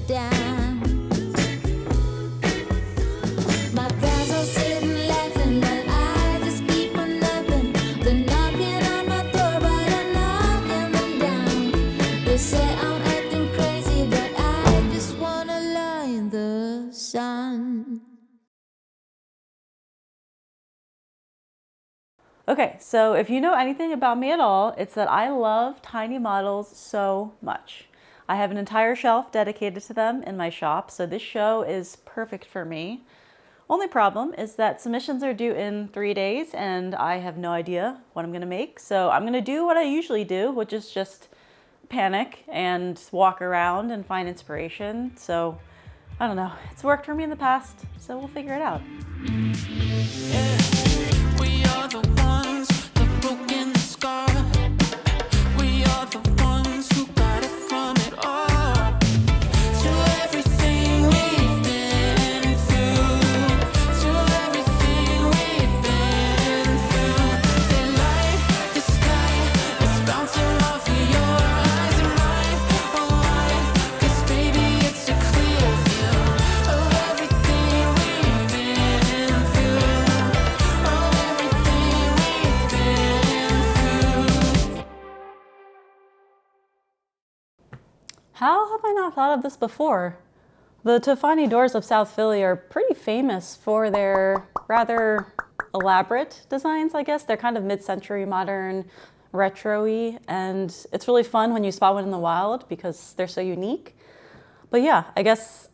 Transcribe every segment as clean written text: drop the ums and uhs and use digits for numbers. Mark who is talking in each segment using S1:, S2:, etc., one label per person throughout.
S1: down. My friends are sitting laughing, but I just keep on laughing. They're knocking on my door, but I'm knocking them down. They say I'm acting crazy, but I just wanna lie in the sun.
S2: Okay, so if you know anything about me at all, it's that I love tiny models so much. I have an entire shelf dedicated to them in my shop, so this show is perfect for me. Only problem is that submissions are due in 3 days and I have no idea what I'm gonna make. So I'm gonna do what I usually do, which is just panic and walk around and find inspiration. So I don't know, it's worked for me in the past, so we'll figure it out.
S3: We are the ones that broke in the scar. We are the ones who got it from it all. To everything we've been through, to everything we've been through. The light, the sky is bouncing off of your eyes and mine. Oh, mine, 'cause baby, it's a clear view of everything we've been through.
S2: How have I not thought of this before? The Tofani doors of South Philly are pretty famous for their rather elaborate designs, I guess. They're kind of mid-century, modern, retro-y, and it's really fun when you spot one in the wild because they're so unique. But yeah, I guess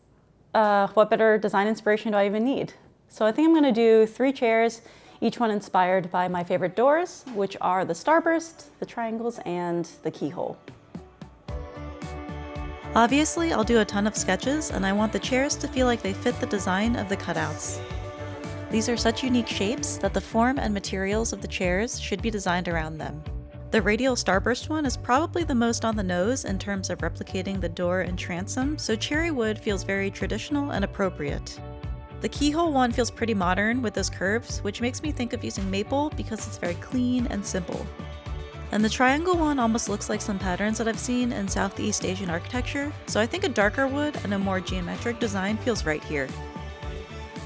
S2: what better design inspiration do I even need? So I think I'm gonna do 3 chairs, each one inspired by my favorite doors, which are the Starburst, the Triangles, and the Keyhole. Obviously, I'll do a ton of sketches, and I want the chairs to feel like they fit the design of the cutouts. These are such unique shapes that the form and materials of the chairs should be designed around them. The radial starburst one is probably the most on the nose in terms of replicating the door and transom, so cherry wood feels very traditional and appropriate. The keyhole one feels pretty modern with those curves, which makes me think of using maple because it's very clean and simple. And the triangle one almost looks like some patterns that I've seen in Southeast Asian architecture, so I think a darker wood and a more geometric design feels right here.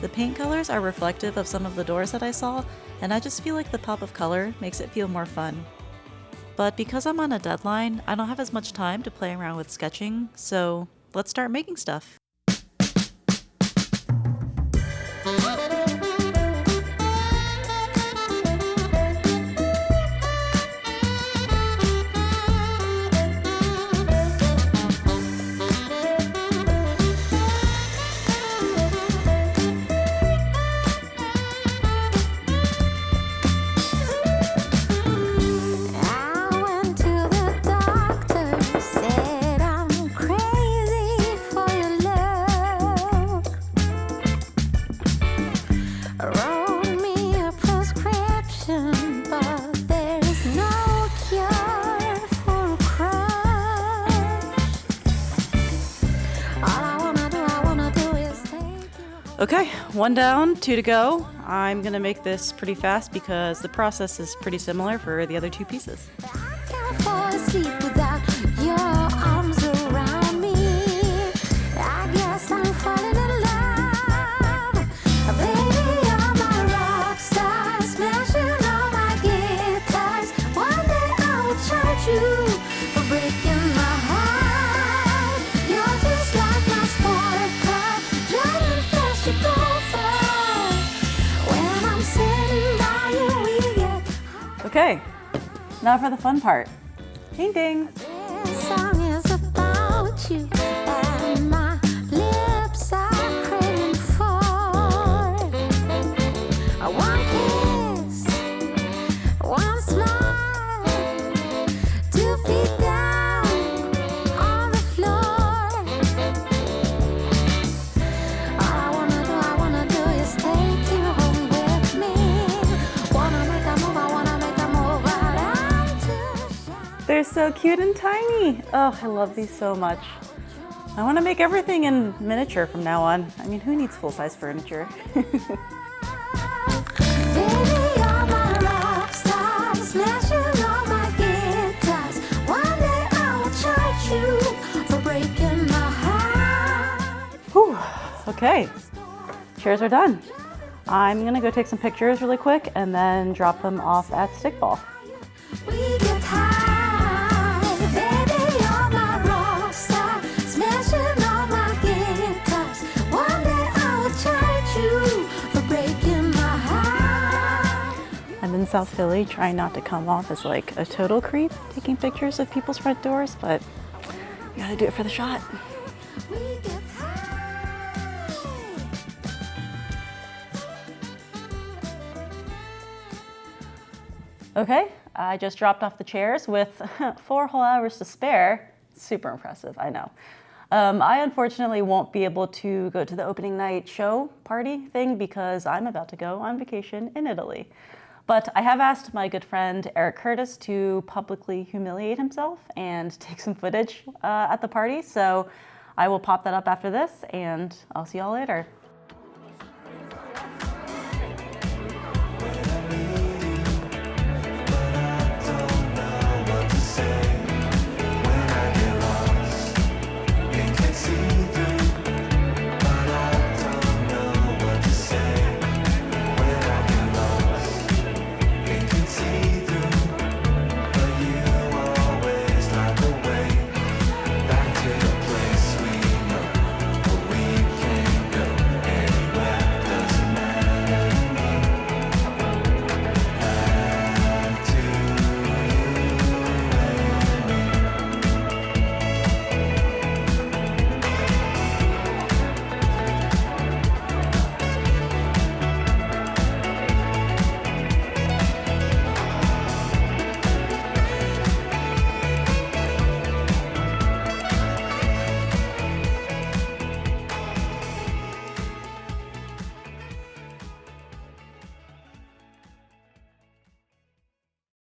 S2: The paint colors are reflective of some of the doors that I saw, and I just feel like the pop of color makes it feel more fun. But because I'm on a deadline, I don't have as much time to play around with sketching, so let's start making stuff. Okay, 1 down, 2 to go. I'm gonna make this pretty fast because the process is pretty similar for the other 2 pieces.
S1: I can't fall asleep without your arms around me. I guess I'm falling in love. Baby, you're my rock star, smashing all my guitars. One day I will charge you for breaking my heart. You're just like my sport car, driving fast to go far. When I'm sitting by you, we get high.
S2: Okay, now for the fun part. Painting!
S1: This song is about you, and my lips are craving for one kiss, one smile, 2 feet down on the floor. All I wanna do is take you home with me. Wanna make a move, but I'm too shy.
S2: They're so cute and tiny! Oh, I love these so much. I want to make everything in miniature from now on. I mean, who needs full-size furniture?
S1: Baby, you're my rock star, smashing all my guitars. One day I will charge you for breaking my heart.
S2: Okay, chairs are done. I'm gonna go take some pictures really quick and then drop them off at Stickball.
S1: We get high, baby, you're my rock star, smashing all my guitars. One day I will charge you for breaking my heart.
S2: I'm in South Philly trying not to come off as like a total creep taking pictures of people's front doors, but you gotta do it for the shot.
S1: We get high.
S2: Okay, I just dropped off the chairs with 4 whole hours to spare. Super impressive, I know. I unfortunately won't be able to go to the opening night show party thing because I'm about to go on vacation in Italy. But I have asked my good friend Eric Curtis to publicly humiliate himself and take some footage at the party. So I will pop that up after this and I'll see y'all later.